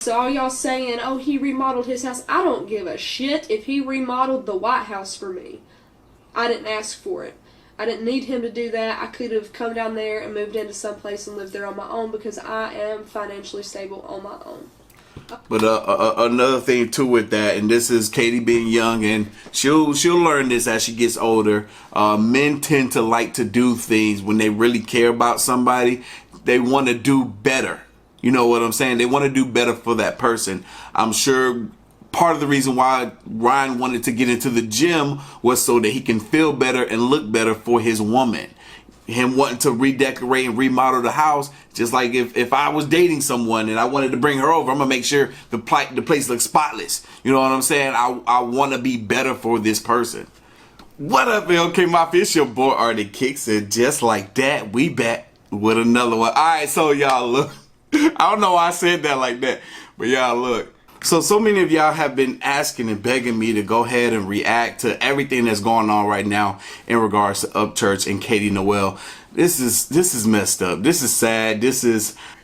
So all y'all saying, oh, he remodeled his house. I don't give a shit if he remodeled the White House for me. I didn't ask for it. I didn't need him to do that. I could have come down there and moved into someplace and lived there on my own because I am financially stable on my own. But another thing too with that, and this is Katie being young, and she'll learn this as she gets older. Men tend to like to do things when they really care about somebody. They want to do better. You know what I'm saying? They want to do better for that person. I'm sure part of the reason why Ryan wanted to get into the gym was so that he can feel better and look better for his woman. Him wanting to redecorate and remodel the house, just like if I was dating someone and I wanted to bring her over, I'm gonna make sure the place looks spotless. You know what I'm saying? I want to be better for this person. What up, LK Mafia? It's your boy Artofkickz, and just like that, we back with another one. All right, so y'all look. I don't know why I said that like that, but y'all look. So many of y'all have been asking and begging me to go ahead and react to everything that's going on right now in regards to Upchurch and Katie Noel. This is messed up. This is sad.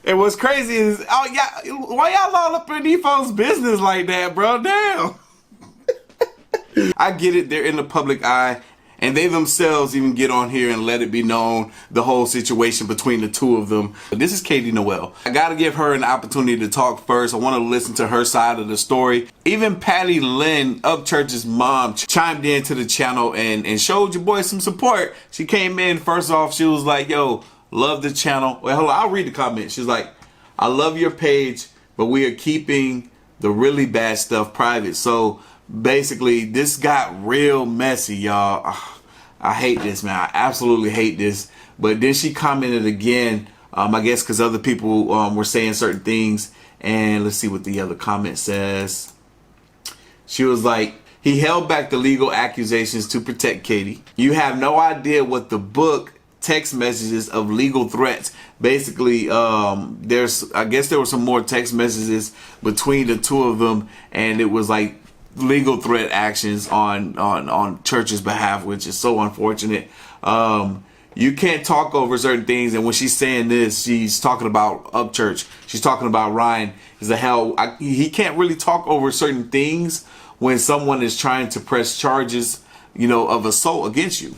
And what's crazy is, oh yeah, why y'all all up in these folks' business like that, bro? Damn. I get it. They're in the public eye. And they themselves even get on here and let it be known the whole situation between the two of them. But this is Katie Noel. I gotta give her an opportunity to talk first. I want to listen to her side of the story. Even Patty Lynn, Upchurch's mom, chimed into the channel and showed your boy some support. She came in, first off, she was like, yo, love the channel. Well, hold on, I'll read the comment. She's like, I love your page, but we are keeping the really bad stuff private. So basically, this got real messy, y'all. I hate this, man. I absolutely hate this. But then she commented again, I guess because other people were saying certain things. And let's see what the other comment says. She was like, he held back the legal accusations to protect Katie. You have no idea what the book text messages of legal threats. Basically, I guess there were some more text messages between the two of them, and it was like legal threat actions on Church's behalf, which is so unfortunate. You can't talk over certain things, and when she's saying this, she's talking about Upchurch. She's talking about Ryan. Is the hell he can't really talk over certain things when someone is trying to press charges, you know, of assault against you.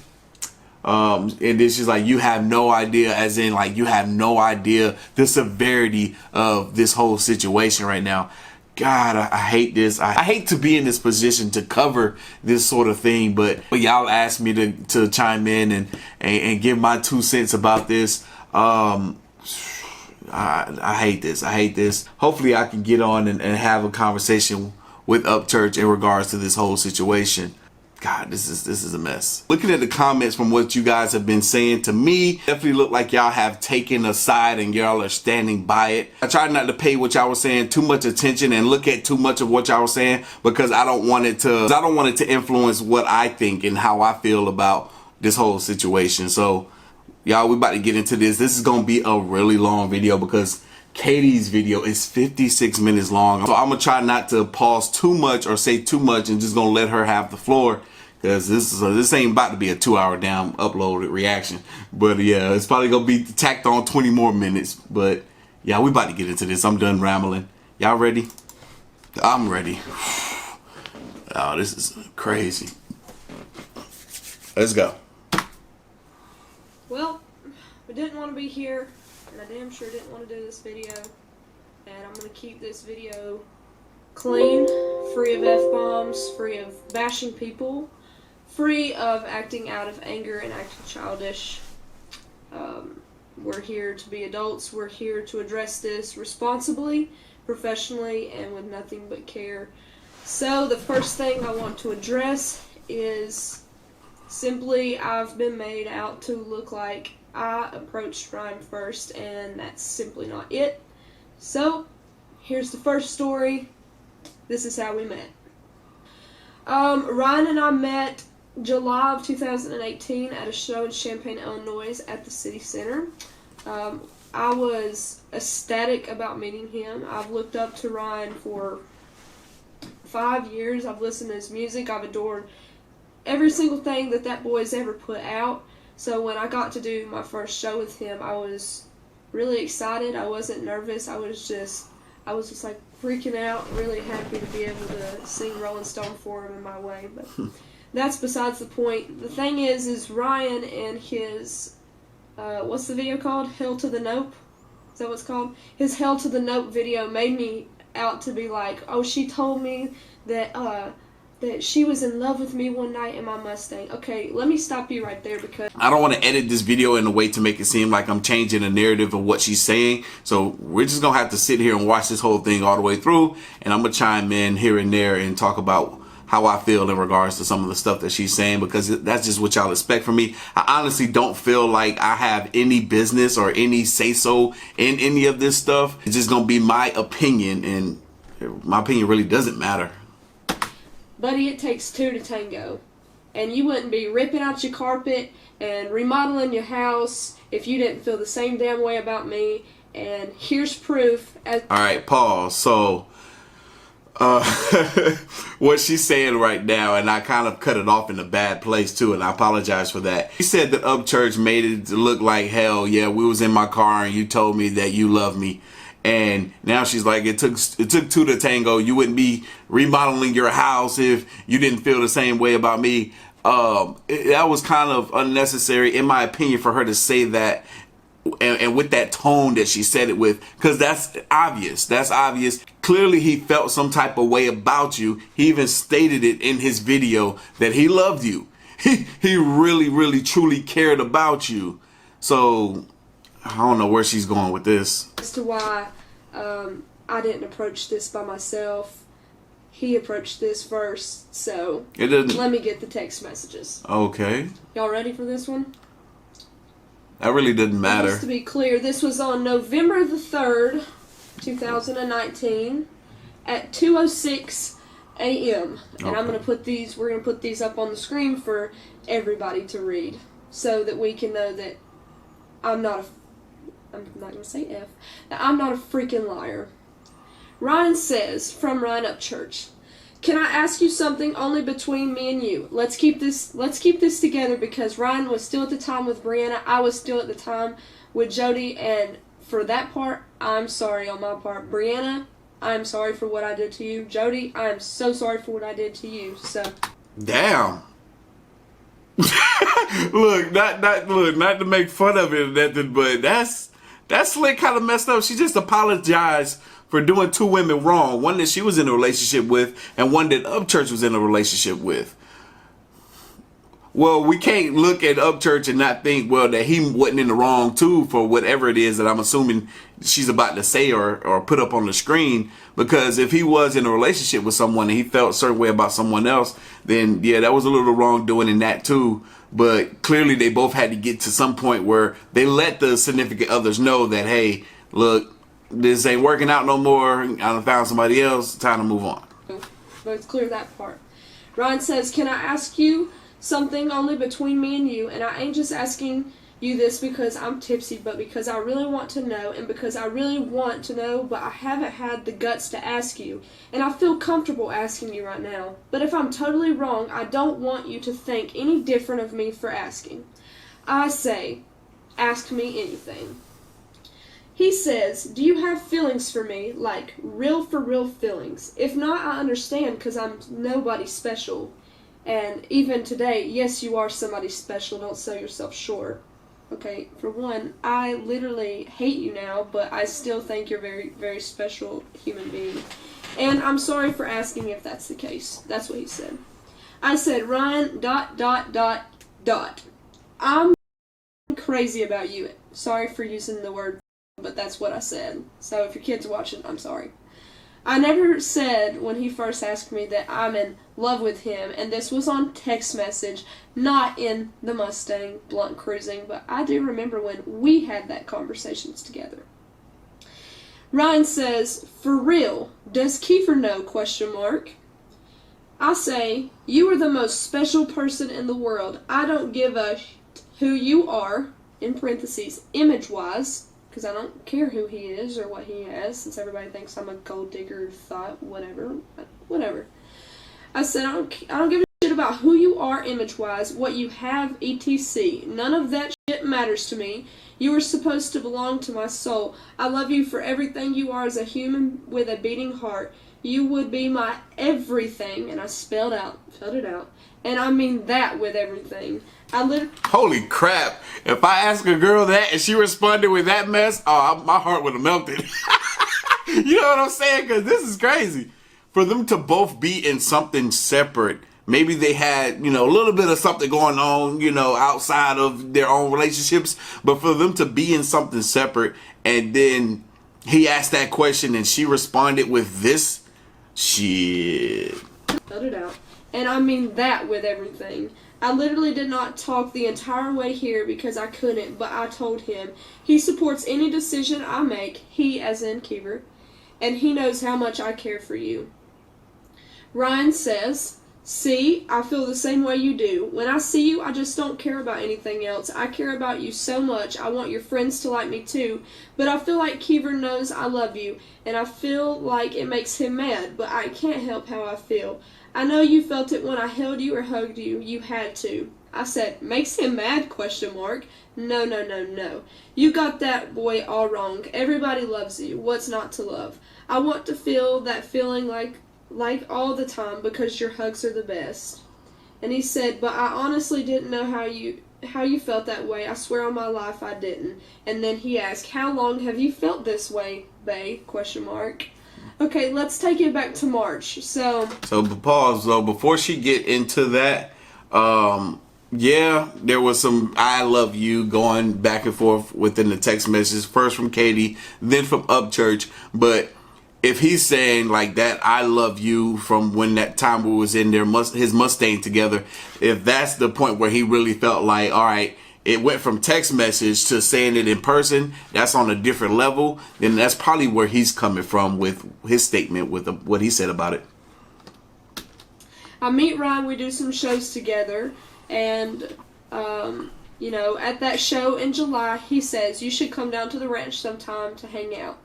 And then she's like, you have no idea, as in like you have no idea the severity of this whole situation right now. God, I hate this. I hate to be in this position to cover this sort of thing, but y'all asked me to chime in and give my 2 cents about this. I hate this. I hate this. Hopefully I can get on and have a conversation with Upchurch in regards to this whole situation. God, this is a mess. Looking at the comments from what you guys have been saying to me, definitely look like y'all have taken a side and y'all are standing by it. I tried not to pay what y'all were saying too much attention and look at too much of what y'all were saying because I don't want it to influence what I think and how I feel about this whole situation. So y'all, we about to get into this. This is gonna be a really long video because Katie's video is 56 minutes long. So I'm gonna try not to pause too much or say too much and just gonna let her have the floor, because this ain't about to be a 2-hour damn uploaded reaction. But yeah, it's probably gonna be tacked on 20 more minutes. But yeah, we about to get into this. I'm done rambling. Y'all ready? I'm ready. Oh, this is crazy. Let's go. Well, we didn't want to be here, and I damn sure didn't want to do this video. And I'm going to keep this video clean, free of F-bombs, free of bashing people, free of acting out of anger and acting childish. We're here to be adults. We're here to address this responsibly, professionally, and with nothing but care. So the first thing I want to address is simply I've been made out to look like I approached Ryan first, and that's simply not it. So here's the first story. This is how we met. Ryan and I met July of 2018 at a show in Champaign, Illinois at the City Center. I was ecstatic about meeting him. I've looked up to Ryan for 5 years. I've listened to his music. I've adored every single thing that boy's ever put out. So when I got to do my first show with him, I was really excited. I wasn't nervous. I was just like, freaking out, really happy to be able to sing Rolling Stone for him in my way, but that's besides the point. The thing is Ryan and his, what's the video called? Hell to the Nope? Is that what it's called? His Hell to the Nope video made me out to be like, oh, she told me that, that she was in love with me one night in my Mustang. Okay, let me stop you right there because I don't want to edit this video in a way to make it seem like I'm changing the narrative of what she's saying. So we're just going to have to sit here and watch this whole thing all the way through. And I'm going to chime in here and there and talk about how I feel in regards to some of the stuff that she's saying, because that's just what y'all expect from me. I honestly don't feel like I have any business or any say-so in any of this stuff. It's just going to be my opinion, and my opinion really doesn't matter. Buddy, it takes two to tango. And you wouldn't be ripping out your carpet and remodeling your house if you didn't feel the same damn way about me. And here's proof. Alright, pause. So, what she's saying right now, and I kind of cut it off in a bad place too, and I apologize for that. She said that Upchurch made it look like hell. Yeah, we was in my car and you told me that you love me. And now she's like, it took two to tango. You wouldn't be remodeling your house if you didn't feel the same way about me. That was kind of unnecessary, in my opinion, for her to say that, and with that tone that she said it with, because that's obvious. That's obvious. Clearly, he felt some type of way about you. He even stated it in his video that he loved you. He really, really, truly cared about you. So I don't know where she's going with this. As to why I didn't approach this by myself. He approached this first, so let me get the text messages. Okay. Y'all ready for this one? That really didn't matter. Just to be clear, this was on November the 3rd, 2019 at 2:06 a.m. And I'm going to put these, we're going to put these up on the screen for everybody to read so that we can know that I'm not going to say F. Now, I'm not a freaking liar. Ryan says, from Ryan Upchurch, can I ask you something only between me and you? Let's keep this together because Ryan was still at the time with Brianna. I was still at the time with Jody, and for that part, I'm sorry on my part. Brianna, I'm sorry for what I did to you. Jody, I'm so sorry for what I did to you. So damn. Look, not to make fun of it or nothing, but that's Slick kind of messed up. She just apologized for doing two women wrong. One that she was in a relationship with and one that Upchurch was in a relationship with. Well, we can't look at Upchurch and not think, well, that he wasn't in the wrong too for whatever it is that I'm assuming she's about to say or put up on the screen. Because if he was in a relationship with someone and he felt a certain way about someone else, then yeah, that was a little wrongdoing in that too. But clearly they both had to get to some point where they let the significant others know that, hey, look, this ain't working out no more. I done found somebody else. Time to move on. Let's clear that part. Ryan says, can I ask you something only between me and you? And I ain't just asking you this because I'm tipsy, but because I really want to know, and because I really want to know, but I haven't had the guts to ask you. And I feel comfortable asking you right now. But if I'm totally wrong, I don't want you to think any different of me for asking. I say, ask me anything. He says, do you have feelings for me, like real for real feelings? If not, I understand because I'm nobody special. And even today, yes, you are somebody special. Don't sell yourself short. Okay, for one, I literally hate you now, but I still think you're a very, very special human being. And I'm sorry for asking if that's the case. That's what he said. I said, Ryan, ... I'm crazy about you. Sorry for using the word, but that's what I said. So if your kid's watching, I'm sorry. I never said when he first asked me that I'm in love with him, and this was on text message, not in the Mustang blunt cruising, but I do remember when we had that conversations together. Ryan says, for real, does Kiefer know, ? I say, you are the most special person in the world. I don't give a who you are, in parentheses, image-wise, because I don't care who he is or what he has, since everybody thinks I'm a gold digger, thought, whatever. I said, I don't give a shit about who you are image-wise, what you have, etc. None of that shit matters to me. You are supposed to belong to my soul. I love you for everything you are as a human with a beating heart. You would be my everything. And I spelled it out. And I mean that with everything. Holy crap. If I ask a girl that and she responded with that mess, oh, my heart would have melted. You know what I'm saying? Because this is crazy. For them to both be in something separate. Maybe they had, a little bit of something going on, outside of their own relationships. But for them to be in something separate, and then he asked that question and she responded with this, shit. Spelled it out. And I mean that with everything. I literally did not talk the entire way here because I couldn't, but I told him. He supports any decision I make, he as in Kiever, and he knows how much I care for you. Ryan says, see, I feel the same way you do. When I see you, I just don't care about anything else. I care about you so much. I want your friends to like me too. But I feel like Kiever knows I love you, and I feel like it makes him mad, but I can't help how I feel. I know you felt it when I held you or hugged you. You had to. I said, makes him mad, ? No. You got that boy all wrong. Everybody loves you. What's not to love? I want to feel that feeling like all the time because your hugs are the best. And he said, but I honestly didn't know how you felt that way. I swear on my life I didn't. And then he asked, how long have you felt this way, bae? ? Okay, let's take it back to March. So pause though, before she get into that, yeah, there was some I love you going back and forth within the text messages, first from Katie, then from Upchurch. But if he's saying like that, I love you from when that time we was in his Mustang together, if that's the point where he really felt like, all right, it went from text message to saying it in person, that's on a different level, then that's probably where he's coming from with his statement, with what he said about it. I meet Ryan, we do some shows together, and, at that show in July, he says, you should come down to the ranch sometime to hang out.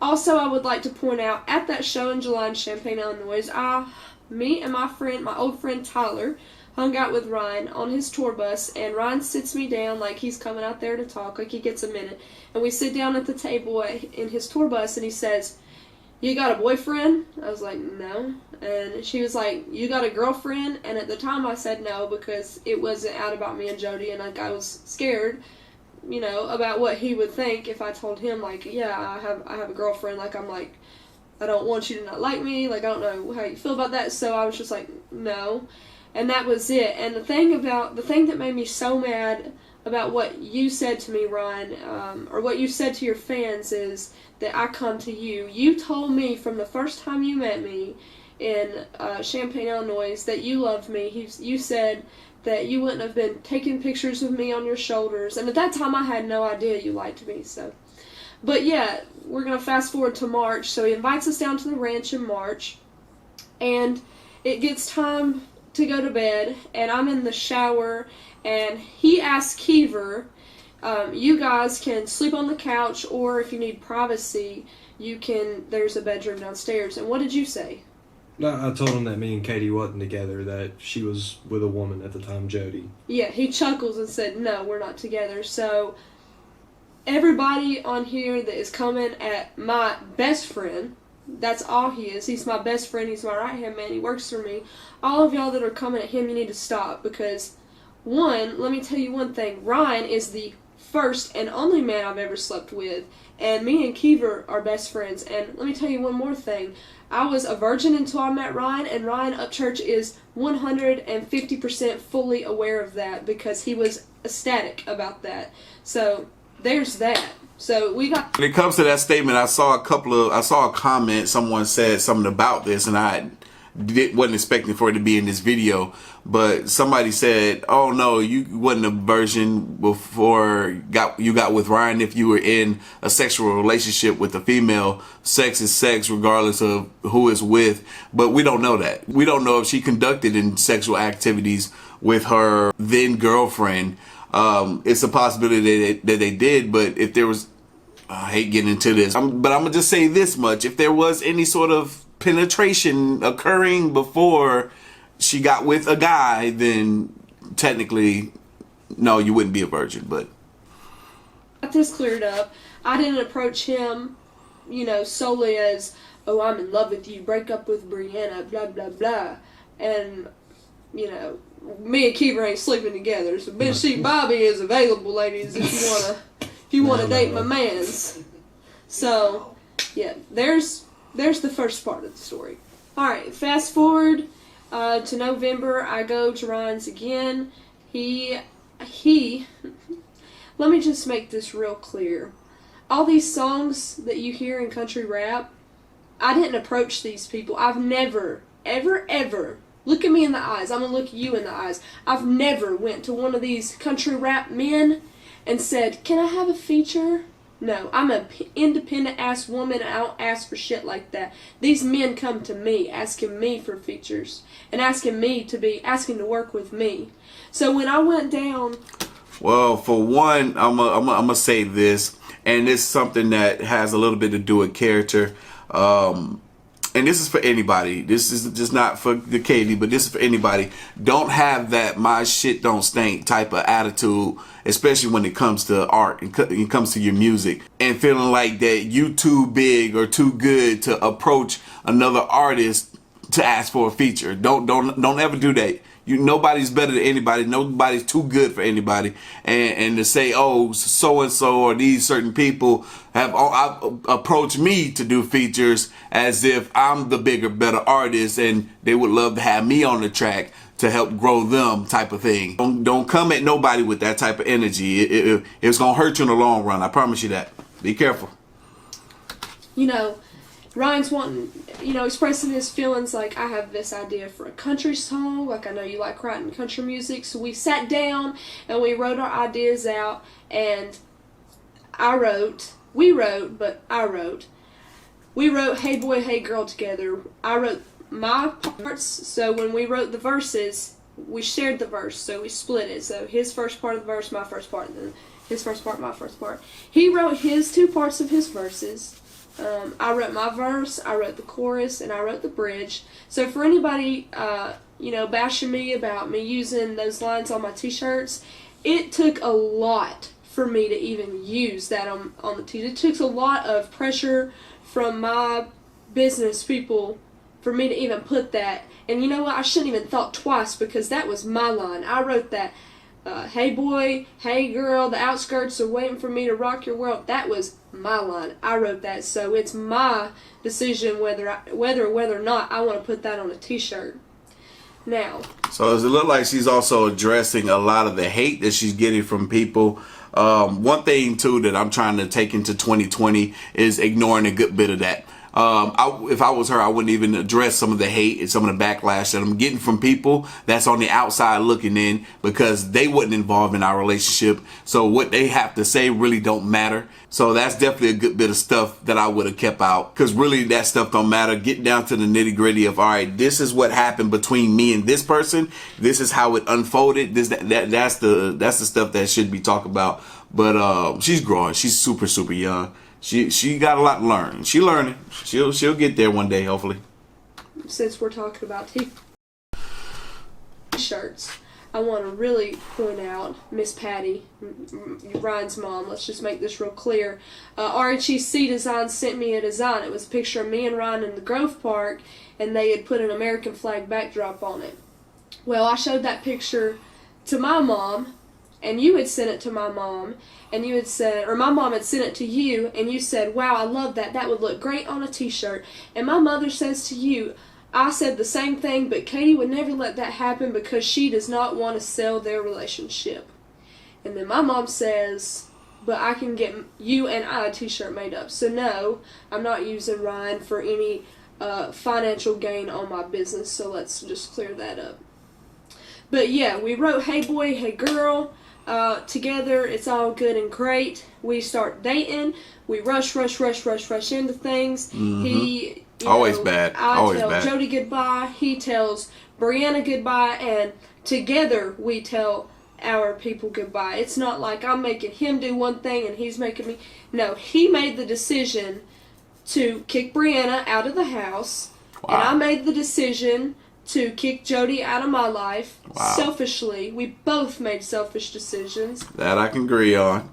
Also, I would like to point out, at that show in July in Champaign, Illinois, me and my old friend Tyler, hung out with Ryan on his tour bus, and Ryan sits me down like he's coming out there to talk, like he gets a minute. And we sit down at the table in his tour bus, and he says, you got a boyfriend? I was like, no. And she was like, you got a girlfriend? And at the time I said no, because it wasn't out about me and Jody, and I was scared, about what he would think if I told him, like, yeah, I have a girlfriend. Like, I'm like, I don't want you to not like me. Like, I don't know how you feel about that. So I was just like, no. And that was it. And the thing that made me so mad about what you said to me, Ryan, or what you said to your fans, is that I come to you. You told me from the first time you met me in Champaign, Illinois, that you loved me. You said that you wouldn't have been taking pictures of me on your shoulders. And at that time, I had no idea you liked me. So, but yeah, we're going to fast forward to March. So he invites us down to the ranch in March. And it gets time to go to bed, and I'm in the shower, and he asks Kiever, you guys can sleep on the couch, or if you need privacy, there's a bedroom downstairs. And what did you say? No, I told him that me and Katie wasn't together, that she was with a woman at the time, Jody. Yeah, he chuckles and said, no, we're not together. So everybody on here that is coming at my best friend, that's all he is. He's my best friend. He's my right-hand man. He works for me. All of y'all that are coming at him, you need to stop, because, one, let me tell you one thing. Ryan is the first and only man I've ever slept with, and me and Kiever are best friends. And let me tell you one more thing. I was a virgin until I met Ryan, and Ryan Upchurch is 150% fully aware of that, because he was ecstatic about that. So there's that. So we got. When it comes to that statement, I saw a comment. Someone said something about this, and I wasn't expecting for it to be in this video. But somebody said, "Oh no, you wasn't a virgin before you got with Ryan. If you were in a sexual relationship with a female, sex is sex, regardless of who it's with." But we don't know that. We don't know if she conducted in sexual activities with her then girlfriend. It's a possibility that they did, but if there was, I hate getting into this, but I'm gonna just say this much: if there was any sort of penetration occurring before she got with a guy, then technically, no, you wouldn't be a virgin. But got this cleared up. I didn't approach him, solely as, oh, I'm in love with you, break up with Brianna, blah, blah, blah. And, me and Keeper ain't sleeping together. So, bitch, see, Bobby is available, ladies, if you wanna date my mans. So, yeah, there's the first part of the story. Alright, fast forward to November. I go to Ryan's again. He let me just make this real clear. All these songs that you hear in country rap, I didn't approach these people. I've never, ever, look at me in the eyes. I'm going to look you in the eyes. I've never went to one of these country rap men and said, can I have a feature? No, I'm an independent-ass woman, and I don't ask for shit like that. These men come to me, asking me for features, and asking to work with me. So when I went down... Well, for one, I'm gonna say this, and it's something that has a little bit to do with character. And this is for anybody. This is just not for the Katie, but this is for anybody. Don't have that my shit don't stink type of attitude, especially when it comes to art and it comes to your music, and feeling like that you too big or too good to approach another artist to ask for a feature. Don't ever do that. Nobody's better than anybody. Nobody's too good for anybody. And to say, oh, so and so or these certain people have approached me to do features as if I'm the bigger, better artist, and they would love to have me on the track to help grow them, type of thing. Don't come at nobody with that type of energy. It's gonna hurt you in the long run. I promise you that. Be careful. Ryan's wanting, expressing his feelings like, I have this idea for a country song, like I know you like writing country music. So we sat down and we wrote our ideas out, and we wrote Hey Boy, Hey Girl together. I wrote my parts, so when we wrote the verses, we shared the verse, so we split it. So his first part of the verse, my first part, and then his first part, my first part. He wrote his two parts of his verses. I wrote my verse, I wrote the chorus, and I wrote the bridge. So for anybody, bashing me about me using those lines on my t-shirts, it took a lot for me to even use that on the t-shirt. It took a lot of pressure from my business people for me to even put that. And you know what? I shouldn't even thought twice, because that was my line. I wrote that. Hey boy, hey girl, the outskirts are waiting for me to rock your world. That was my line. I wrote that, so it's my decision whether or not I want to put that on a t-shirt. Now, so does it look like she's also addressing a lot of the hate that she's getting from people? One thing too that I'm trying to take into 2020 is ignoring a good bit of that. If I was her, I wouldn't even address some of the hate and some of the backlash that I'm getting from people that's on the outside looking in, because they wasn't involved in our relationship. So what they have to say really don't matter. So that's definitely a good bit of stuff that I would have kept out, because really that stuff don't matter. Get down to the nitty gritty of, all right, this is what happened between me and this person. This is how it unfolded. That's the stuff that should be talked about. But she's growing. She's super, super young. She got a lot to learn. She learning. She'll get there one day, hopefully. Since we're talking about t-shirts, I want to really point out Miss Patty, Ryan's mom. Let's just make this real clear. RHEC Design sent me a design. It was a picture of me and Ryan in the Grove Park, and they had put an American flag backdrop on it. Well, I showed that picture to my mom, and you had sent it to my mom, and you had said, or my mom had sent it to you, and you said, wow, I love that. That would look great on a t-shirt. And my mother says to you, I said the same thing, but Katie would never let that happen because she does not want to sell their relationship. And then my mom says, but I can get you and I a t-shirt made up. So no, I'm not using Ryan for any financial gain on my business, so let's just clear that up. But yeah, we wrote Hey Boy, Hey Girl together. It's all good and great. We start dating. We rush into things. Mm-hmm. He, always bad. I tell Jody goodbye. He tells Brianna goodbye, and together we tell our people goodbye. It's not like I'm making him do one thing and he's making me. No, he made the decision to kick Brianna out of the house, wow. And I made the decision to kick Jody out of my life. Wow. Selfishly. We both made selfish decisions. That I can agree on.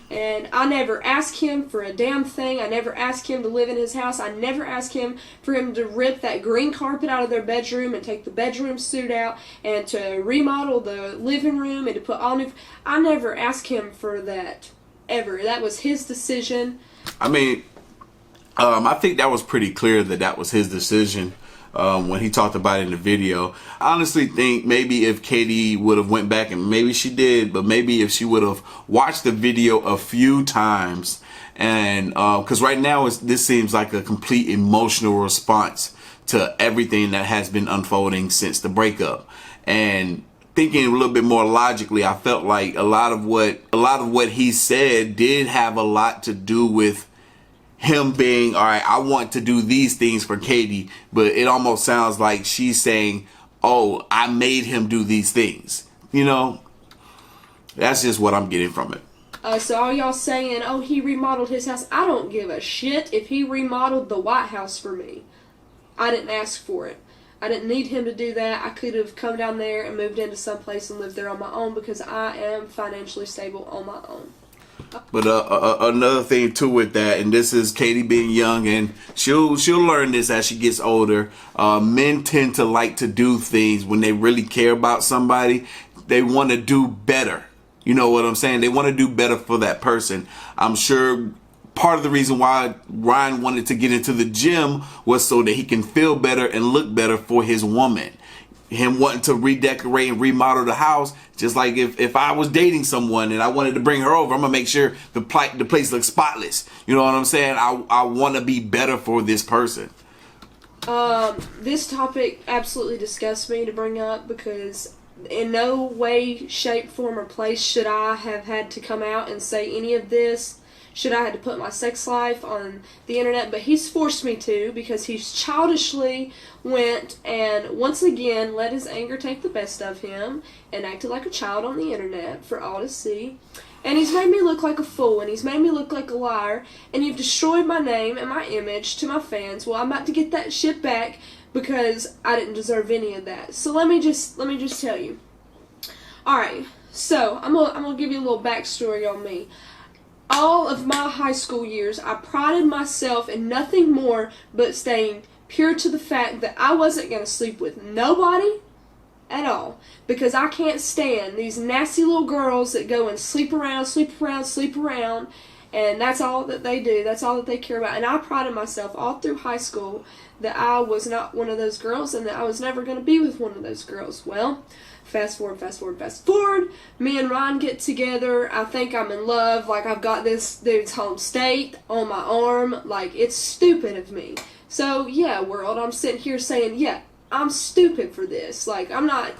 And I never asked him for a damn thing. I never asked him to live in his house. I never asked him for him to rip that green carpet out of their bedroom and take the bedroom suite out and to remodel the living room and to put all new... I never asked him for that, ever. That was his decision. I mean, I think that was pretty clear that was his decision. When he talked about it in the video. I honestly think maybe if Katie would have went back, and maybe she did, but maybe if she would have watched the video a few times, and because right now this seems like a complete emotional response to everything that has been unfolding since the breakup. And thinking a little bit more logically, I felt like a lot of what he said did have a lot to do with him being, all right, I want to do these things for Katie, but it almost sounds like she's saying, oh, I made him do these things. You know, that's just what I'm getting from it. So all y'all saying, oh, he remodeled his house. I don't give a shit if he remodeled the White House for me. I didn't ask for it. I didn't need him to do that. I could have come down there and moved into someplace and lived there on my own because I am financially stable on my own. But another thing too with that, and this is Katie being young, and she'll learn this as she gets older. Men tend to like to do things when they really care about somebody. They want to do better. You know what I'm saying? They want to do better for that person. I'm sure part of the reason why Ryan wanted to get into the gym was so that he can feel better and look better for his woman. Him wanting to redecorate and remodel the house, just like if I was dating someone and I wanted to bring her over, I'm gonna make sure the place looks spotless. You know what I'm saying? I want to be better for this person. This topic absolutely disgusts me to bring up because in no way, shape, form, or place should I have had to come out and say any of this. Should I have to put my sex life on the internet? But he's forced me to because he's childishly went and once again let his anger take the best of him and acted like a child on the internet for all to see. And he's made me look like a fool and he's made me look like a liar and you've destroyed my name and my image to my fans. Well, I'm about to get that shit back because I didn't deserve any of that. So let me just tell you. Alright, so I'm gonna give you a little backstory on me. All of my high school years, I prided myself in nothing more but staying pure to the fact that I wasn't going to sleep with nobody at all. Because I can't stand these nasty little girls that go and sleep around, and that's all that they do. That's all that they care about. And I prided myself all through high school that I was not one of those girls and that I was never going to be with one of those girls. Well, fast forward. Me and Ryan get together. I think I'm in love. Like, I've got this dude's home state on my arm. Like, it's stupid of me. So, yeah, world, I'm sitting here saying, yeah, I'm stupid for this. Like, I'm not...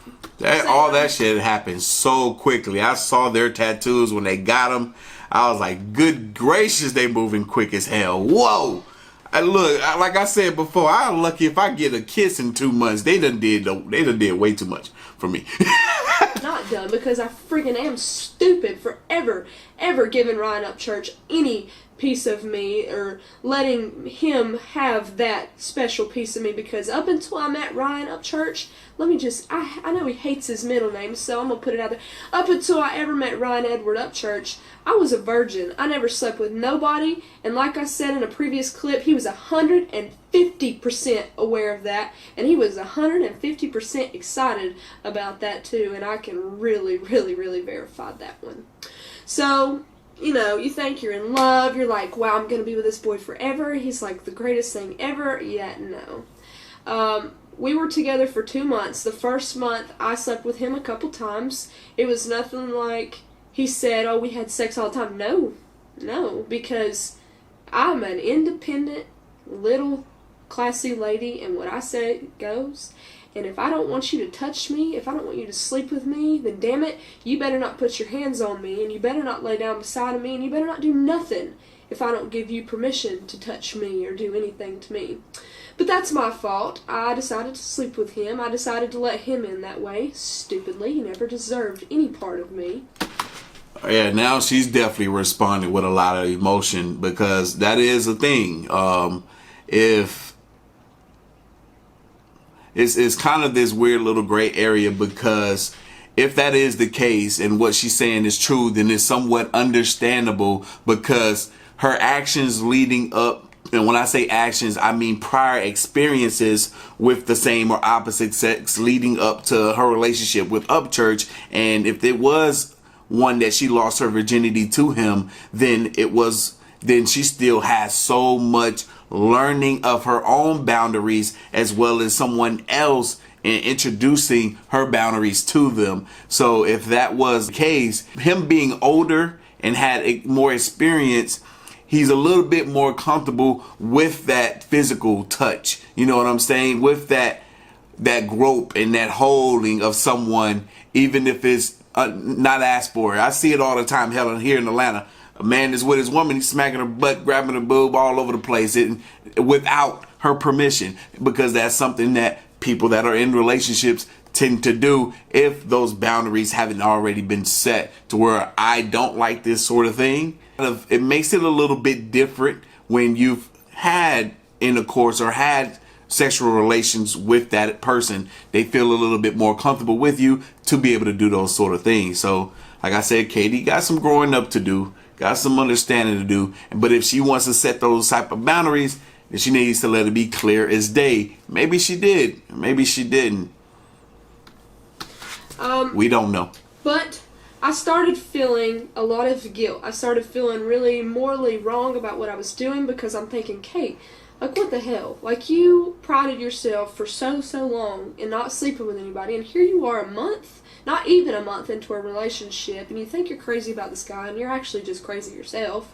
All that shit happened so quickly. I saw their tattoos when they got them. I was like, good gracious, they moving quick as hell. Whoa! Look, like I said before, I'm lucky if I get a kiss in 2 months. They done did way too much for me. Not done because I freaking am stupid for ever giving Ryan Upchurch any piece of me or letting him have that special piece of me because up until I met Ryan Upchurch, I know he hates his middle name, so I'm going to put it out there. Up until I ever met Ryan Edward Upchurch, I was a virgin. I never slept with nobody, and like I said in a previous clip, he was 150% aware of that, and he was 150% excited about that too, and I can really verify that one. So, you know, you think you're in love, you're like, wow, I'm going to be with this boy forever, he's like the greatest thing ever. Yeah, no. We were together for 2 months. The first month, I slept with him a couple times. It was nothing like he said, oh, we had sex all the time. No, because I'm an independent, little, classy lady, and what I say goes. And if I don't want you to touch me, if I don't want you to sleep with me, then damn it, you better not put your hands on me, and you better not lay down beside of me, and you better not do nothing if I don't give you permission to touch me or do anything to me. But that's my fault. I decided to sleep with him. I decided to let him in that way. Stupidly. He never deserved any part of me. Yeah, now she's definitely responding with a lot of emotion because that is a thing. If it's kind of this weird little gray area because if that is the case and what she's saying is true, then it's somewhat understandable, because her actions leading up, and when I say actions, I mean prior experiences with the same or opposite sex leading up to her relationship with Upchurch. And if it was one that she lost her virginity to him, then she still has so much learning of her own boundaries, as well as someone else and introducing her boundaries to them. So if that was the case, him being older and had more experience, he's a little bit more comfortable with that physical touch. You know what I'm saying? With that grope and that holding of someone, even if it's not asked for. I see it all the time, Helen, here in Atlanta. A man is with his woman, he's smacking her butt, grabbing her boob all over the place without her permission, because that's something that people that are in relationships tend to do if those boundaries haven't already been set to where I don't like this sort of thing. It makes it a little bit different when you've had intercourse or had sexual relations with that person. They feel a little bit more comfortable with you to be able to do those sort of things. So like I said, Katie got some growing up to do, got some understanding to do. But if she wants to set those type of boundaries, then she needs to let it be clear as day. Maybe she did, maybe she didn't. We don't know. But I started feeling a lot of guilt. I started feeling really morally wrong about what I was doing, because I'm thinking, Kate, like, what the hell? Like, you prided yourself for so long in not sleeping with anybody, and here you are a month, not even a month into a relationship, and you think you're crazy about this guy, and you're actually just crazy yourself.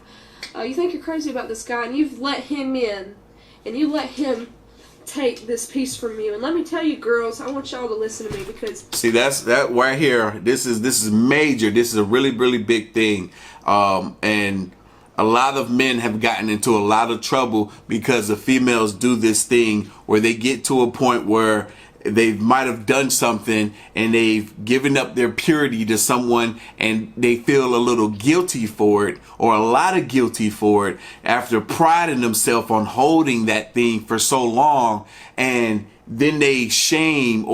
You think you're crazy about this guy, and you've let him in, and you let him take this piece from you. And let me tell you, girls, I want y'all to listen to me, because see, that right here, this is major. This is a really big thing, and a lot of men have gotten into a lot of trouble because the females do this thing where they get to a point where they might have done something and they've given up their purity to someone, and they feel a little guilty for it, or a lot of guilty for it, after priding themselves on holding that thing for so long. And then they shame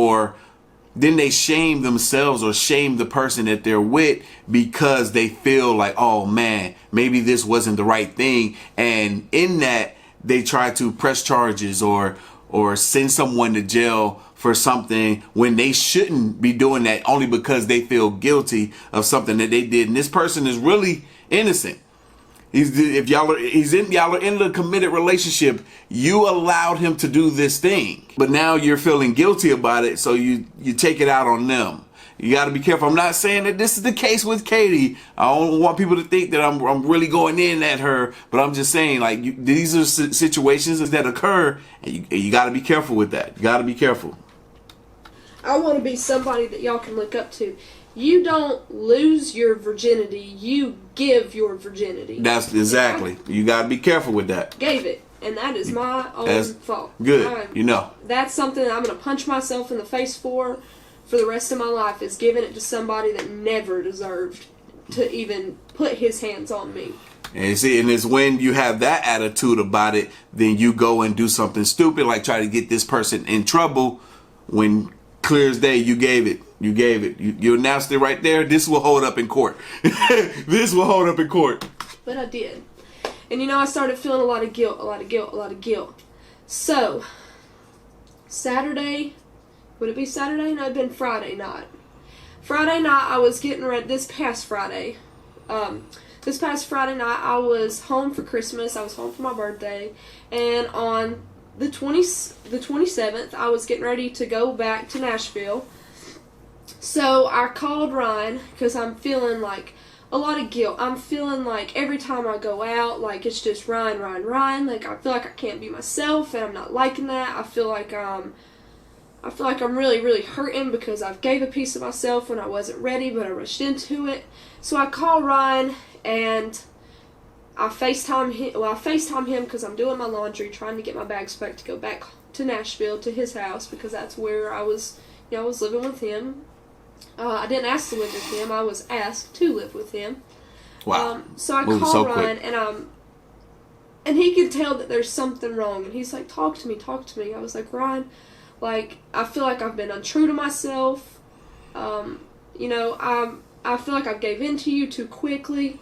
themselves or shame the person that they're with, because they feel like, oh man, maybe this wasn't the right thing. And in that, they try to press charges or send someone to jail for something when they shouldn't be doing that, only because they feel guilty of something that they did. And this person is really innocent. Y'all are in a committed relationship, you allowed him to do this thing, but now you're feeling guilty about it, so you take it out on them. You got to be careful. I'm not saying that this is the case with Katie. I don't want people to think that I'm really going in at her, but I'm just saying, like, these are situations that occur, and you got to be careful with that. You got to be careful. I want to be somebody that y'all can look up to. You don't lose your virginity, you give your virginity. That's exactly. You got to be careful with that. Gave it, and that is my own fault. Good. That's something that I'm going to punch myself in the face for the rest of my life, is giving it to somebody that never deserved to even put his hands on me. And see, and it's when you have that attitude about it, then you go and do something stupid, like try to get this person in trouble, when clear as day you gave it. You announced it right there. This will hold up in court. This will hold up in court. But I did. And I started feeling a lot of guilt. So, Saturday, would it be Saturday? No, it'd been Friday night. Friday night, I was getting ready, this past Friday night, I was home for Christmas. I was home for my birthday. And on the 27th, I was getting ready to go back to Nashville. So I called Ryan, because I'm feeling like a lot of guilt. I'm feeling like every time I go out, like, it's just Ryan. Like, I feel like I can't be myself, and I'm not liking that. I feel like I'm really hurting, because I've gave a piece of myself when I wasn't ready, but I rushed into it. So I called Ryan, and I FaceTime him because I'm doing my laundry, trying to get my bags packed to go back to Nashville to his house, because that's where I was living with him. I didn't ask to live with him. I was asked to live with him. Wow. So I called Ryan, and he could tell that there's something wrong. And he's like, talk to me. I was like, Ryan, like, I feel like I've been untrue to myself. you know, I feel like I gave in to you too quickly.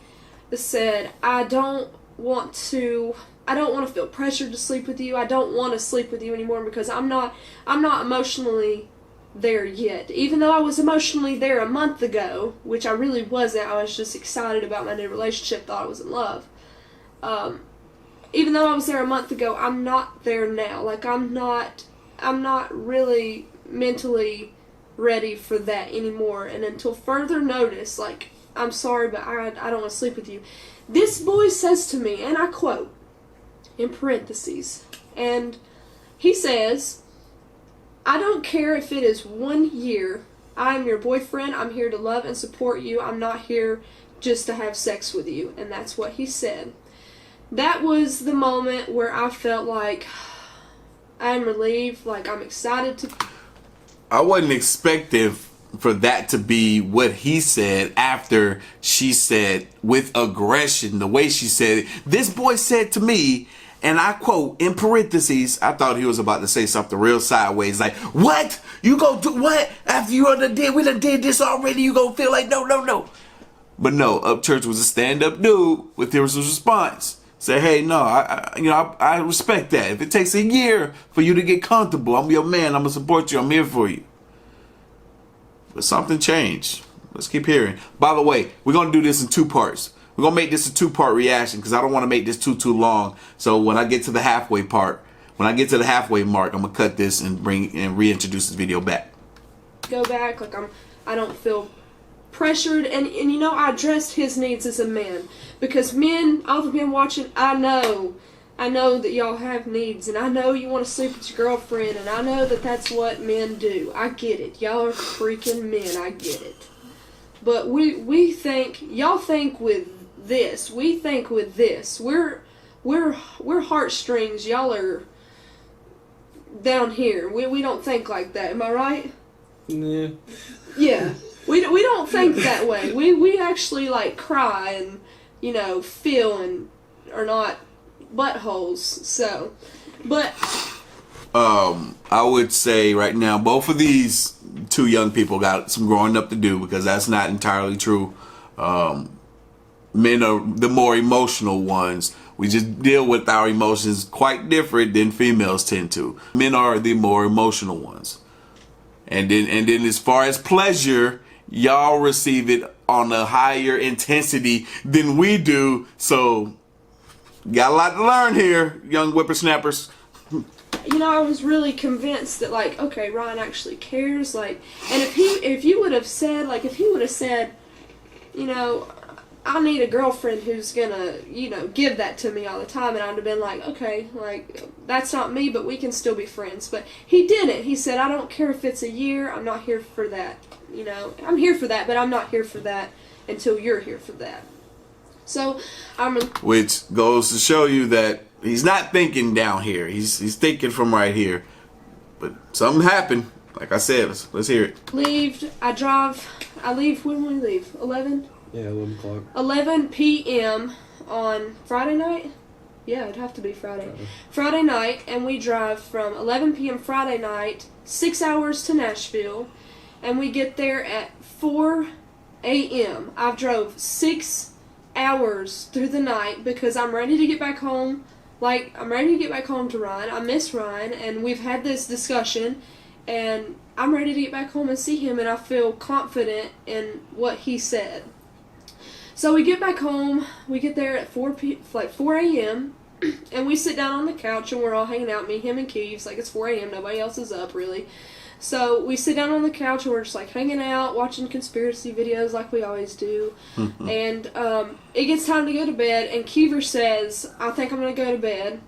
It said, I don't want to feel pressured to sleep with you. I don't want to sleep with you anymore because I'm not emotionally there yet. Even though I was emotionally there a month ago, which I really wasn't. I was just excited about my new relationship, thought I was in love. Even though I was there a month ago, I'm not there now. Like, I'm not really mentally ready for that anymore. And until further notice, like, I'm sorry, but I don't want to sleep with you. This boy says to me, and I quote, in parentheses, and he says, I don't care if it is 1 year. I am your boyfriend. I'm here to love and support you. I'm not here just to have sex with you. And that's what he said. That was the moment where I felt like I'm relieved, like I'm excited to... I wasn't expecting for that to be what he said after she said with aggression, the way she said it. This boy said to me, and I quote in parentheses, I thought he was about to say something real sideways, like, what? You go do what? After we done did this already, you gonna feel like no. But no, Upchurch was a stand-up dude with his response. Say, hey, no, I respect that. If it takes a year for you to get comfortable, I'm your man. I'm gonna support you. I'm here for you. But something changed. Let's keep hearing. By the way, we're gonna do this in 2 parts. We're gonna make this a 2-part reaction because I don't want to make this too long. So when I get to the halfway part, when I get to the halfway mark, I'm gonna cut this and reintroduce this video back. Go back, like I don't feel pressured, and you know, I addressed his needs as a man, because men, all the men watching, I know that y'all have needs, and I know you want to sleep with your girlfriend, and I know that that's what men do. I get it. Y'all are freaking men. I get it. But we think, y'all think with this. We think with this. We're heartstrings. Y'all are down here. We don't think like that. Am I right? Yeah. Yeah. We don't think that way. We actually like cry and, you know, feel and are not buttholes. So, but I would say right now both of these 2 young people got some growing up to do, because that's not entirely true. Men are the more emotional ones. We just deal with our emotions quite different than females tend to. Men are the more emotional ones. And then as far as pleasure, y'all receive it on a higher intensity than we do. So, got a lot to learn here, young whippersnappers. You know, I was really convinced that, like, okay, Ryan actually cares, like, and if you would have said, like, if he would have said, you know, I need a girlfriend who's gonna, you know, give that to me all the time, and I'd have been like, okay, like, that's not me, but we can still be friends. But he didn't. He said, I don't care if it's a year, I'm not here for that. You know, I'm here for that, but I'm not here for that until you're here for that. So, which goes to show you that he's not thinking down here. He's thinking from right here. But something happened. Like I said, let's hear it. I leave, when will we leave? 11? Yeah, 11 o'clock. 11 p.m. on Friday night? Yeah, it'd have to be Friday. Friday night, and we drive from 11 p.m. Friday night, 6 hours to Nashville, and we get there at 4 a.m. I've drove 6 hours through the night because I'm ready to get back home. Like, I'm ready to get back home to Ryan. I miss Ryan, and we've had this discussion, and I'm ready to get back home and see him, and I feel confident in what he said. So we get back home, we get there at 4 a.m., and we sit down on the couch, and we're all hanging out, me, him, and Keeves, like it's 4 a.m., nobody else is up, really. So we sit down on the couch, and we're just like hanging out, watching conspiracy videos like we always do, and it gets time to go to bed, and Keever says, I think I'm going to go to bed,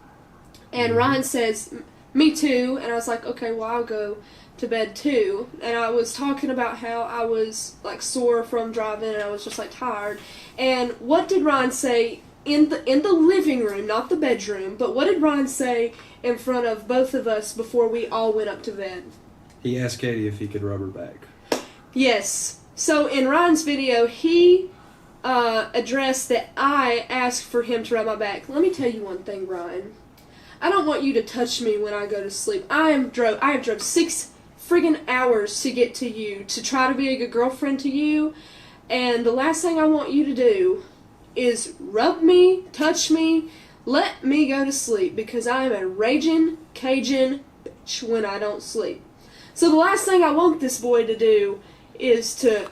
and Ryan says, me too, and I was like, okay, well, I'll go to bed too. And I was talking about how I was like sore from driving, and I was just like tired. And what did Ryan say in the living room, not the bedroom, but what did Ryan say in front of both of us before we all went up to bed? He asked Katie if he could rub her back. Yes. So in Ryan's video, he addressed that I asked for him to rub my back. Let me tell you one thing, Ryan. I don't want you to touch me when I go to sleep. I have drove 6 friggin' hours to get to you, to try to be a good girlfriend to you, and the last thing I want you to do is rub me, touch me, let me go to sleep, because I am a raging Cajun bitch when I don't sleep. So the last thing I want this boy to do is to...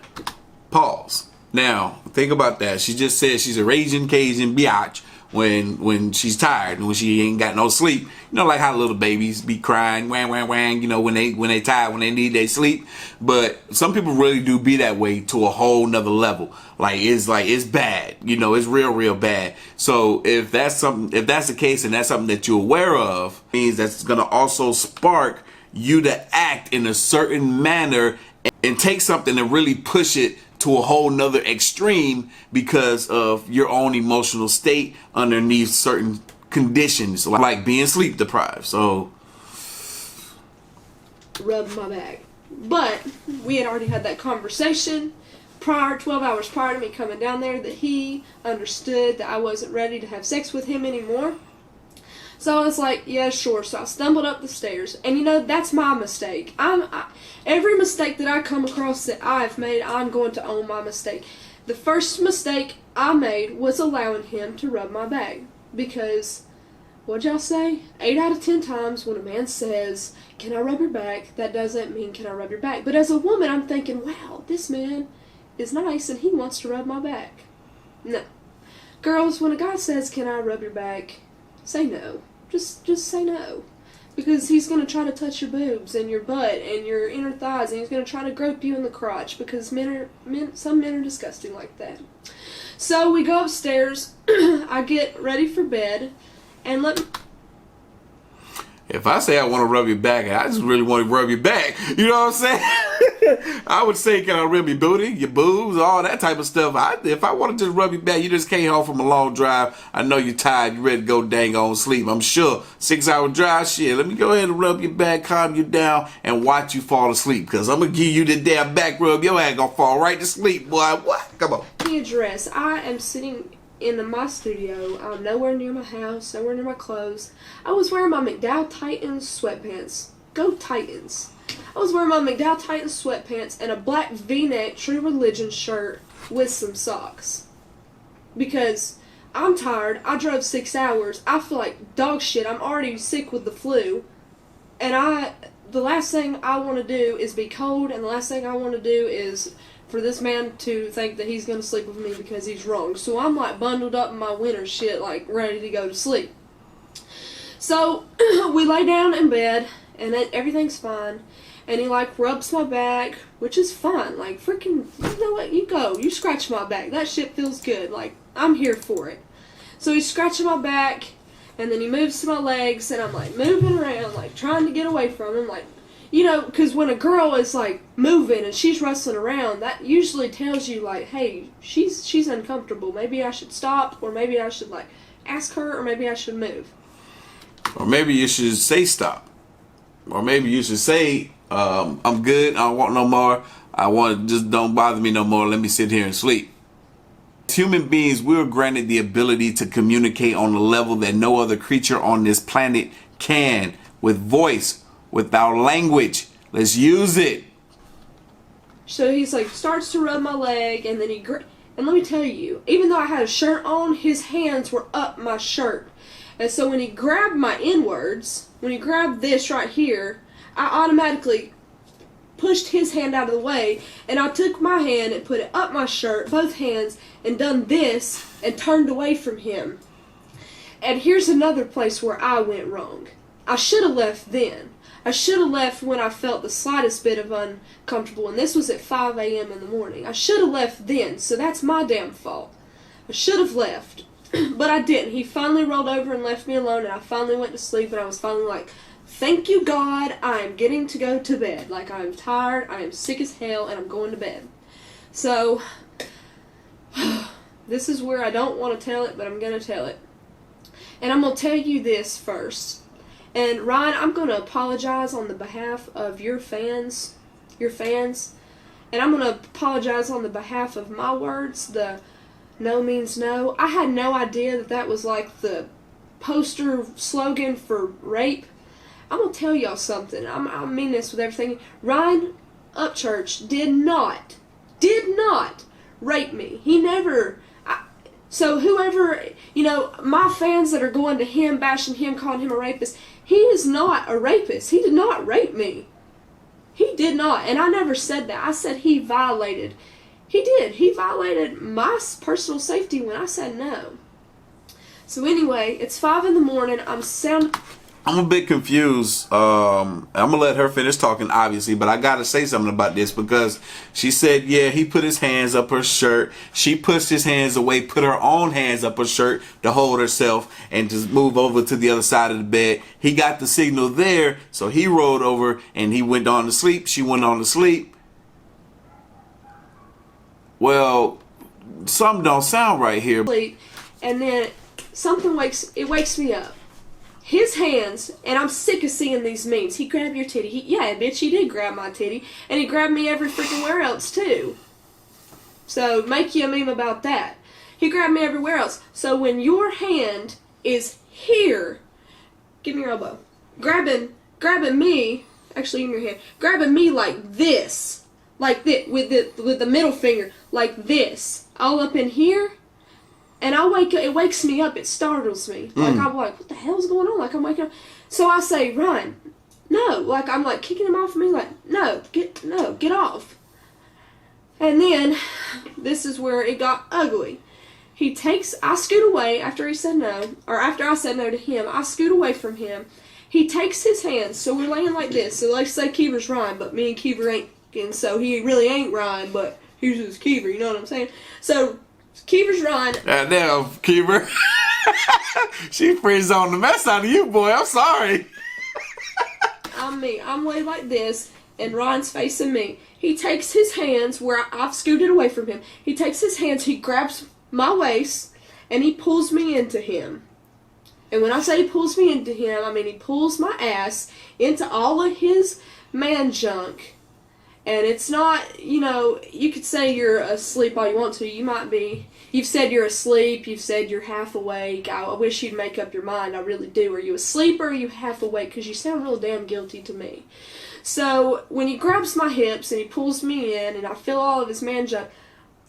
Pause. Now, think about that. She just said she's a raging Cajun biatch when she's tired and when she ain't got no sleep. You know, like how little babies be crying, wang, wang, wang, you know, when they tired, when they need their sleep. But some people really do be that way to a whole nother level. Like it's bad. You know, it's real bad. So if that's the case and that's something that you're aware of, means that's gonna also spark you to act in a certain manner and take something and really push it to a whole nother extreme because of your own emotional state underneath certain conditions, like being sleep deprived. So rub my back. But we had already had that conversation 12 hours prior to me coming down there, that he understood that I wasn't ready to have sex with him anymore. So I was like, yeah, sure. So I stumbled up the stairs. And, you know, that's my mistake. Every mistake that I come across that I've made, I'm going to own my mistake. The first mistake I made was allowing him to rub my back. Because, what'd y'all say? 8 out of 10 times when a man says, can I rub your back, that doesn't mean can I rub your back. But as a woman, I'm thinking, wow, this man is nice and he wants to rub my back. No. Girls, when a guy says, can I rub your back, say no. Just say no. Because he's going to try to touch your boobs and your butt and your inner thighs, and he's going to try to grope you in the crotch, because some men are disgusting like that. So we go upstairs, I get ready for bed, and if I say I want to rub your back, I just really want to rub your back. You know what I'm saying? I would say, can I rub your booty, your boobs, all that type of stuff. If I want to just rub your back, you just came home from a long drive. I know you're tired. You're ready to go dang on sleep. I'm sure 6-hour drive, shit. Let me go ahead and rub your back, calm you down, and watch you fall asleep. Because I'm going to give you the damn back rub. Your ass going to fall right to sleep, boy. What? Come on. The address. I am sitting in my studio. I'm nowhere near my house, nowhere near my clothes. I was wearing my McDowell Titans sweatpants. Go Titans. I was wearing my McDowell Titans sweatpants and a black V-neck True Religion shirt with some socks. Because I'm tired. I drove 6 hours. I feel like dog shit. I'm already sick with the flu. And the last thing I want to do is be cold, and the last thing I want to do is for this man to think that he's going to sleep with me because he's wrong. So I'm like bundled up in my winter shit, like ready to go to sleep. So we lay down in bed and everything's fine. And he like rubs my back, which is fun. Like freaking, you know what? You scratch my back. That shit feels good. Like I'm here for it. So he's scratching my back, and then he moves to my legs, and I'm like moving around, like trying to get away from him, like. You know, because when a girl is, like, moving and she's rustling around, that usually tells you, like, hey, she's uncomfortable. Maybe I should stop, or maybe I should, like, ask her, or maybe I should move. Or maybe you should say stop. Or maybe you should say, I'm good, I don't want no more. Just don't bother me no more. Let me sit here and sleep. As human beings, we were granted the ability to communicate on a level that no other creature on this planet can, with voice, without language. Let's use it. So he's like, starts to rub my leg, and then and let me tell you, even though I had a shirt on, his hands were up my shirt. And so when he grabbed my inwards, when he grabbed this right here, I automatically pushed his hand out of the way, and I took my hand and put it up my shirt, both hands, and done this, and turned away from him. And here's another place where I went wrong. I should have left then. I should have left when I felt the slightest bit of uncomfortable, and this was at 5 a.m. in the morning. I should have left then, so that's my damn fault. I should have left, but I didn't. He finally rolled over and left me alone, and I finally went to sleep, and I was finally like, thank you, God, I am getting to go to bed. Like, I am tired, I am sick as hell, and I'm going to bed. So, this is where I don't want to tell it, but I'm going to tell it. And I'm going to tell you this first. And Ryan, I'm going to apologize on the behalf of your fans, and I'm going to apologize on the behalf of my words, the no means no. I had no idea that was like the poster slogan for rape. I'm going to tell y'all something. I mean this with everything. Ryan Upchurch did not rape me. He never... So whoever, my fans that are going to him, bashing him, calling him a rapist, he is not a rapist. He did not rape me. He did not. And I never said that. I said he violated. He did. He violated my personal safety when I said no. So anyway, it's 5 in the morning. I'm a bit confused. I'm gonna let her finish talking, obviously, but I gotta say something about this because she said, yeah, he put his hands up her shirt. She pushed his hands away, put her own hands up her shirt to hold herself and just move over to the other side of the bed. He got the signal there, so he rolled over and he went on to sleep. She went on to sleep. Well, something don't sound right here. And then something wakes me up. His hands, and I'm sick of seeing these memes. He grabbed your titty. Yeah, bitch, he did grab my titty. And he grabbed me every freaking where else, too. So, make you a meme about that. He grabbed me everywhere else. So, when your hand is here, give me your elbow. Grabbing me, actually, give me your hand. Grabbing me like this. Like this, with the middle finger. Like this. All up in here. And I wake up, it wakes me up, it startles me. Like, I'm like, what the hell's going on? Like, I'm waking up. So I say, Ryan, no. Like, I'm like kicking him off of me, like, no, get off. And then, this is where it got ugly. I scoot away after he said no, or after I said no to him, I scoot away from him. He takes his hands, so we're laying like this. So let's say Keever's Ryan, but me and Keever ain't, and so he really ain't Ryan, but he's just Keever, you know what I'm saying? So, Keever's Ryan. Damn, Keever. She freezes on the mess out of you, boy. I'm sorry. I'm me. I'm laid like this, and Ryan's facing me. He takes his hands where I've scooted away from him. He takes his hands, he grabs my waist, and he pulls me into him. And when I say he pulls me into him, I mean he pulls my ass into all of his man junk. And it's not, you could say you're asleep all you want to. You might be. You've said you're asleep. You've said you're half awake. I wish you'd make up your mind. I really do. Are you asleep or are you half awake? Because you sound real damn guilty to me. So, when he grabs my hips and he pulls me in and I feel all of his man junk,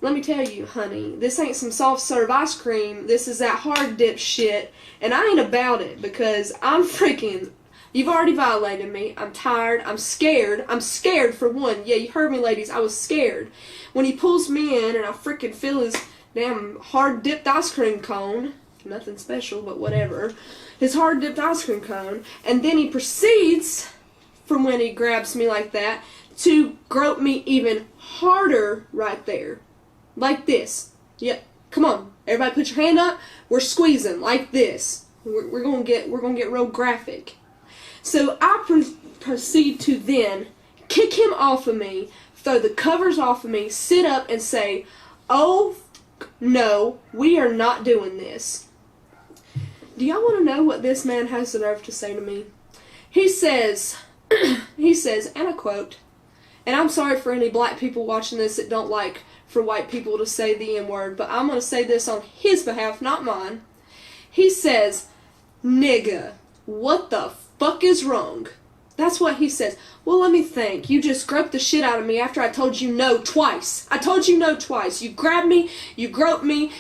let me tell you, honey, this ain't some soft serve ice cream. This is that hard dip shit. And I ain't about it because I'm freaking... You've already violated me. I'm tired. I'm scared. I'm scared for one. Yeah, you heard me, ladies. I was scared. When he pulls me in and I freaking feel his damn hard-dipped ice cream cone. Nothing special, but whatever. His hard-dipped ice cream cone. And then he proceeds, from when he grabs me like that, to grope me even harder right there. Like this. Yep. Come on. Everybody put your hand up. We're squeezing like this. We're gonna get real graphic. So I proceed to then kick him off of me, throw the covers off of me, sit up and say, oh, no, we are not doing this. Do y'all want to know what this man has the nerve to say to me? He says, and I quote, and I'm sorry for any black people watching this that don't like for white people to say the N-word, but I'm going to say this on his behalf, not mine. He says, nigga, what the fuck is wrong? That's what he says. Well, let me think. You just groped the shit out of me after I told you no twice. I told you no twice. You grabbed me, you groped me,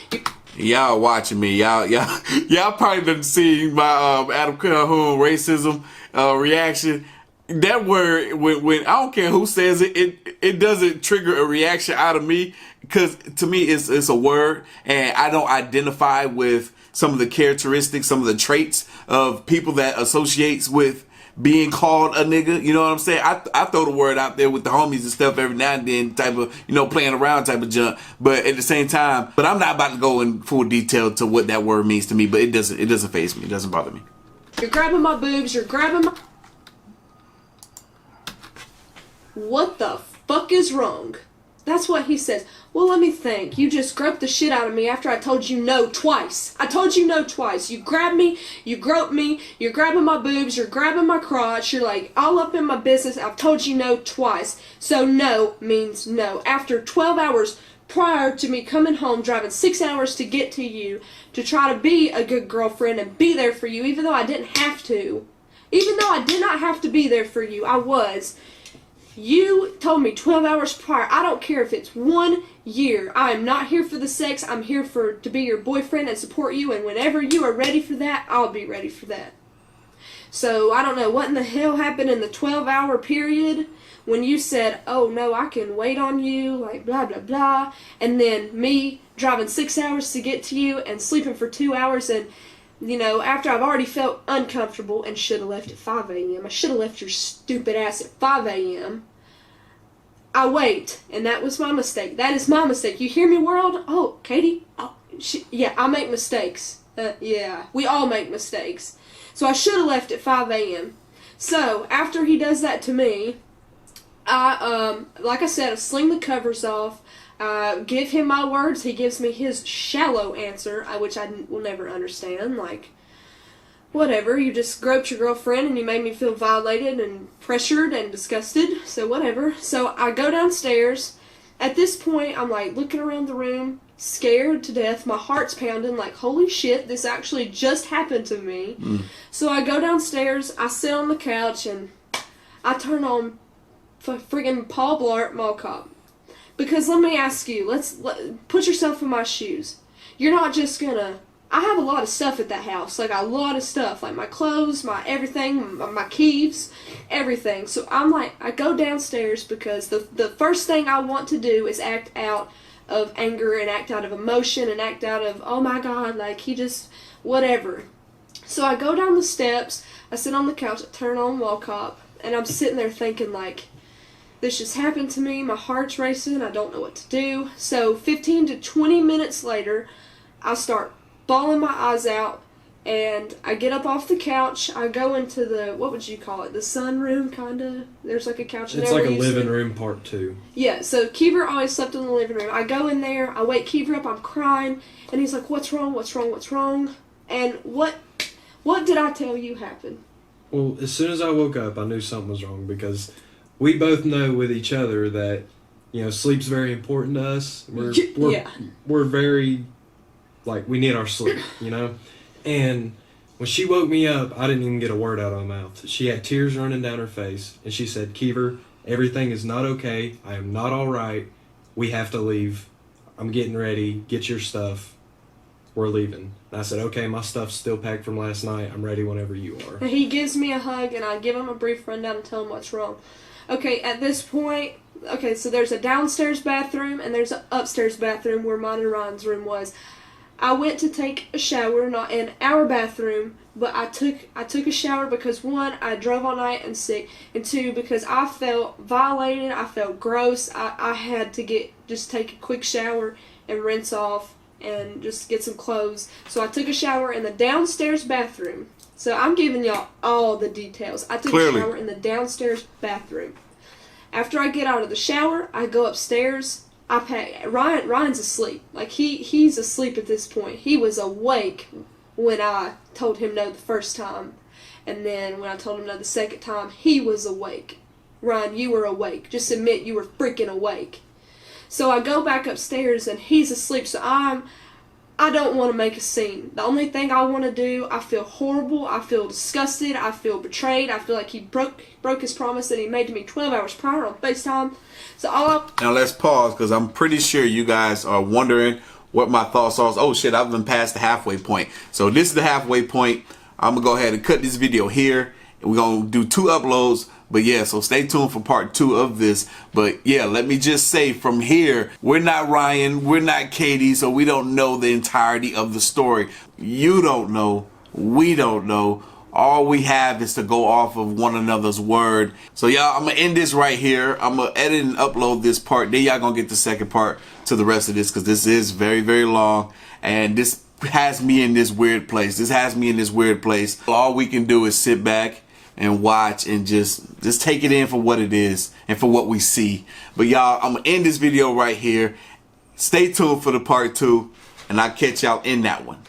Y'all watching me. Y'all probably done seen my Adam Calhoun racism reaction. That word, when I don't care who says it, it doesn't trigger a reaction out of me because to me it's a word and I don't identify with some of the characteristics, some of the traits of people that associates with being called a nigga. You know what I'm saying? I throw the word out there with the homies and stuff every now and then, type of, playing around type of junk. But at the same time, I'm not about to go in full detail to what that word means to me, but it doesn't faze me. It doesn't bother me. You're grabbing my boobs, you're grabbing my... What the fuck is wrong? That's what he says. Well, let me think. You just groped the shit out of me after I told you no twice. I told you no twice. You grabbed me, you groped me, you're grabbing my boobs, you're grabbing my crotch, you're like all up in my business. I've told you no twice. So no means no. After 12 hours prior to me coming home, driving 6 hours to get to you, to try to be a good girlfriend and be there for you, even though I didn't have to, Even though I did not have to be there for you, I was. You told me 12 hours prior. I don't care if it's 1 year. I am not here for the sex. I'm here to be your boyfriend and support you. And whenever you are ready for that, I'll be ready for that. So I don't know what in the hell happened in the 12-hour period when you said, oh no, I can wait on you, like blah blah blah. And then me driving 6 hours to get to you and sleeping for 2 hours, and after I've already felt uncomfortable and should have left at 5 a.m. I should have left your stupid ass at 5 a.m. I wait, and that was my mistake. That is my mistake. You hear me, world? Oh, Katie? Oh, yeah, I make mistakes. Yeah, we all make mistakes. So I should have left at 5 a.m. So, after he does that to me, like I said, I sling the covers off. Give him my words. He gives me his shallow answer, which I will never understand. Like, whatever. You just groped your girlfriend and you made me feel violated and pressured and disgusted. So whatever. So I go downstairs. At this point, I'm like looking around the room, scared to death. My heart's pounding. Like, holy shit, this actually just happened to me. So I go downstairs. I sit on the couch and I turn on friggin' Paul Blart Mall Cop. Because let me ask you, put yourself in my shoes. You're not just gonna... I have a lot of stuff at that house, like a lot of stuff, like my clothes, my everything, my keys, everything. So I'm like, I go downstairs because the first thing I want to do is act out of anger and act out of emotion and act out of, oh my God, like he just, whatever. So I go down the steps, I sit on the couch, I turn on Wall Cop, and I'm sitting there thinking like, this just happened to me, my heart's racing, I don't know what to do. So 15 to 20 minutes later, I start bawling my eyes out, and I get up off the couch, I go into the, what would you call it, the sunroom, kinda? There's like a couch in there. It's like a living room part 2. Yeah, so Kiever always slept in the living room. I go in there, I wake Kiever up, I'm crying, and he's like, what's wrong, what's wrong, what's wrong? And what did I tell you happened? Well, as soon as I woke up, I knew something was wrong, because we both know with each other that, sleep's very important to us. We're very, like, we need our sleep, And when she woke me up, I didn't even get a word out of my mouth. She had tears running down her face, and she said, Kiever, everything is not okay. I am not all right. We have to leave. I'm getting ready. Get your stuff. We're leaving. And I said, okay, my stuff's still packed from last night. I'm ready whenever you are. And he gives me a hug, and I give him a brief rundown and tell him what's wrong. Okay, at this point, so there's a downstairs bathroom, and there's an upstairs bathroom where mine and Ryan's room was. I went to take a shower, not in our bathroom, but I took a shower because 1, I drove all night and sick, and 2, because I felt violated, I felt gross. I had to just take a quick shower and rinse off and just get some clothes. So I took a shower in the downstairs bathroom. So I'm giving y'all all the details. I took a shower in the downstairs bathroom. After I get out of the shower, I go upstairs. I pack. Ryan's asleep. Like he's asleep at this point. He was awake when I told him no the first time, and then when I told him no the second time, he was awake. Ryan, you were awake. Just admit you were freaking awake. So I go back upstairs and he's asleep. So I don't want to make a scene. The only thing I want to do, I feel horrible, I feel disgusted, I feel betrayed, I feel like he broke his promise that he made to me 12 hours prior on FaceTime. So now let's pause, because I'm pretty sure you guys are wondering what my thoughts are. Oh shit, I've been past the halfway point. So this is the halfway point. I'm going to go ahead and cut this video here, and we're going to do 2 uploads. But yeah, so stay tuned for part 2 of this. But yeah, let me just say from here, we're not Ryan, we're not Katie, so we don't know the entirety of the story. You don't know, we don't know. All we have is to go off of one another's word. So y'all, I'm gonna end this right here. I'm gonna edit and upload this part. Then y'all gonna get the second part to the rest of this, because this is very, very long. And this has me in this weird place. All we can do is sit back and watch and just take it in for what it is and for what we see. But y'all, I'm gonna end this video right here. Stay tuned for the part 2, and I'll catch y'all in that one.